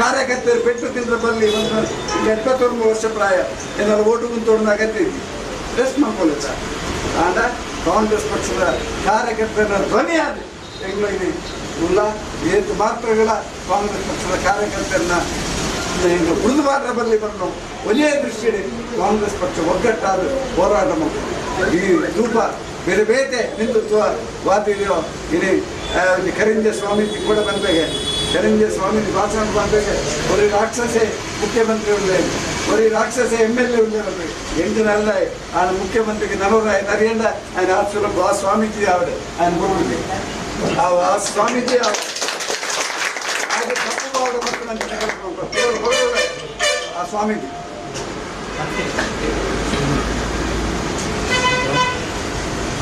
ಕಾರ್ಯಕರ್ತರು ಪೆಟ್ಟು ತಿಂದ್ರ ಬಲ್ಲಿ ಒಂದು 71 ವರ್ಷ ಪ್ರಾಯ ಏನಾದ್ರು ಓಟು ಕುಂತೋಣ ಅಗತ್ಯ ಇದ್ದಿ ರೆಸ್ಟ್ ಮಾಡ್ಕೊಳ್ಳುತ್ತ ಆಂಡ ಕಾಂಗ್ರೆಸ್ ಪಕ್ಷದ ಕಾರ್ಯಕರ್ತರ ಧ್ವನಿ ಆದ ಎಂಗ್ಳಿಗೆ ಉಲ್ಲ ಏತು ಮಾತ್ರಗಳ ಕಾಂಗ್ರೆಸ್ ಪಕ್ಷದ ಕಾರ್ಯಕರ್ತರನ್ನ ಉಳಿದು ಮಾತ್ರ ಬರಲಿ ಬರಲು ಒಳ್ಳೆಯ ದೃಷ್ಟಿಯಲ್ಲಿ ಕಾಂಗ್ರೆಸ್ ಪಕ್ಷ ಒಗ್ಗಟ್ಟಾದ ಹೋರಾಟ ಮಾಡ್ತೀವಿ ಈ ಧೂಪ ಬೇರೆ ಬೇತೆ ಹಿಂದುತ್ವ ವಾದಿದೆಯೋ ಇನಿ ಕರಿಂಜ ಸ್ವಾಮೀಜಿ ಕೂಡ ಬಂದಾಗ ಕರಿಂಜ ಸ್ವಾಮೀಜಿ ಭಾಷಣ ಬಂದಾಗ ஒரு ராட்சசே ಮುಖ್ಯಮಂತ್ರಿ ಉಳ್ಳೆ ஒரு ராட்சசே MLA ಉಳ್ಳೆ ಬಂದಾಗ ಎಂಜಿನಲ್ಲ ಆ ಮುಖ್ಯಮಂತ್ರಿಗೆ ನರೇಂದ್ರ ఆయన ಆಚುಲ ಆ ಸ್ವಾಮೀಜಿ ಆವಿಡೆ ఆయన ಕೊಡ್ಬಿಟ್ಟು ಆ ಸ್ವಾಮೀಜಿ ಹಾಗೆ ತಪ್ಪುವಾಗ ಮತ್ತು ಆ ಸ್ವಾಮೀಜಿ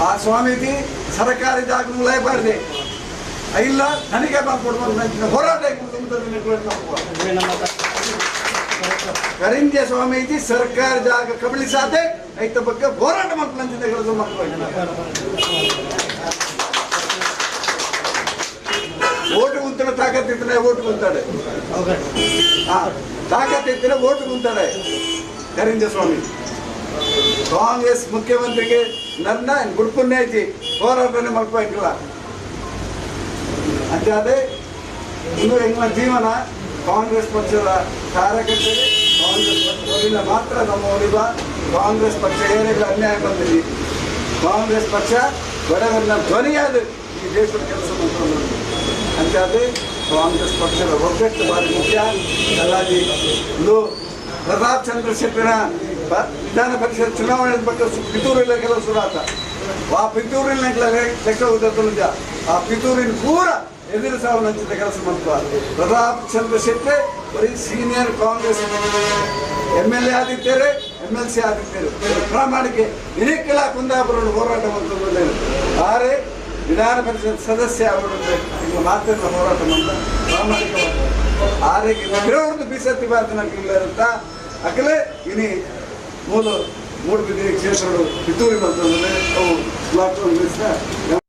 ಆ ಸ್ವಾಮೀಜಿ ಸರ್ಕಾರಿ ಜಾಗ ಮುಲಾಯಬಾರ್ದೆ ಇಲ್ಲ ನನಗೆ ಮಾಡ್ಕೊಡ್ಬಾರ್ದು ಹೋರಾಟ ಕರಿಂಜೆ ಸ್ವಾಮೀಜಿ ಸರ್ಕಾರಿ ಜಾಗ ಕಬಳಿಸಾದೆ ಐತ ಬಗ್ಗೆ ಹೋರಾಟ ಮಾಡ್ಕೊಂತ ಹೇಳೋದು ಓಟು ಕುಂತಡೆ ತಾಕತ್ತಿದ್ರೆ ಓಟು ಕುಂತಾಡೆ ತಾಕತ್ತಿದ್ರೆ ಓಟು ಕುಂತಾಡೆ ಕರಿಂಜೆ ಸ್ವಾಮಿ ಕಾಂಗ್ರೆಸ್ ಮುಖ್ಯಮಂತ್ರಿಗೆ ನನ್ನ ಗುಡ್ಪುಣ್ಯ ಹೋರಾಟನೆ ಮಾಡ್ಕೊಂಡಿಲ್ಲ ಅಂತಾದ್ರೆ ಇನ್ನು ಎಂಗಳ ಜೀವನ ಕಾಂಗ್ರೆಸ್ ಪಕ್ಷದ ಕಾರ್ಯಕರ್ತರಿಗೆ ಕಾಂಗ್ರೆಸ್ ಪಕ್ಷ ಮಾತ್ರ ನಮ್ಮ ಉಳಿದ ಕಾಂಗ್ರೆಸ್ ಪಕ್ಷ ಏನೆಲ್ಲ ಅನ್ಯಾಯ ಬಂದಿದೆ ಕಾಂಗ್ರೆಸ್ ಪಕ್ಷ ಬಡವರನ್ನ ಧ್ವನಿಯಾದ ಈ ದೇಶದ ಕೆಲಸ ಮಾಡ್ಕೊಂಡು ಅಂತಾದ್ರೆ ಕಾಂಗ್ರೆಸ್ ಪಕ್ಷದ ಒಗ್ಗಟ್ಟು ಭಾರಿ ಮುಖ್ಯ ಅಲ್ಲಾಗಿ ಇದು ಪ್ರತಾಪ್ ಚಂದ್ರ ಶೆಟ್ಟಿನ ವಿಧಾನ ಪರಿಷತ್ ಚುನಾವಣೆ ಬಗ್ಗೆ ಪಿತೂರಿನ ಕೆಲವು ಶುರುವಾತ ಆ ಪಿತೂರಿನ ಲೆಕ್ಕ ಉದ್ದ ಆ ಪಿತೂರಿನ ಪೂರ ಎದುರು ಸಾವು ನಂಚಿದ ಕೆಲಸ ಮಾಡ್ತಾರೆ ಪ್ರತಾಪ್ ಚಂದ್ರ ಶೆಟ್ಟಿ ಬರೀ ಸೀನಿಯರ್ ಕಾಂಗ್ರೆಸ್ MLA ಆದಿದ್ದಾರೆ MLC ಆದಿದ್ದಾರೆ ಪ್ರಾಮಾಣಿಕೆ ಇರಿಕ್ಕೆಲ್ಲ ಕುಂದಾಪುರ ಹೋರಾಟ ಮಾಡ್ತಾರೆ ಆರೆ ವಿಧಾನ ಪರಿಷತ್ ಸದಸ್ಯ ಅವರೊಂದು ಈಗ ಮಾತ್ರ ಹೋರಾಟ ಮಾಡ್ತಾ ಪ್ರಾಮಾಣಿಕವಾಗಿ ಆರೆಗೆ ವಿರೋಧ ಬೀಸತ್ತಿ ಭಾರತ ನನಗಿಲ್ಲ ಅಂತ ಅಕಲೇ ಇನಿ ಮೂರು ಬಿದ್ದಿಗೆ ಕ್ಷೇತ್ರಗಳು ಪಿತೂರಿ ಮಾಡ್ತಾರೆ ಅವು ಲಾಕ್ಡೌನ್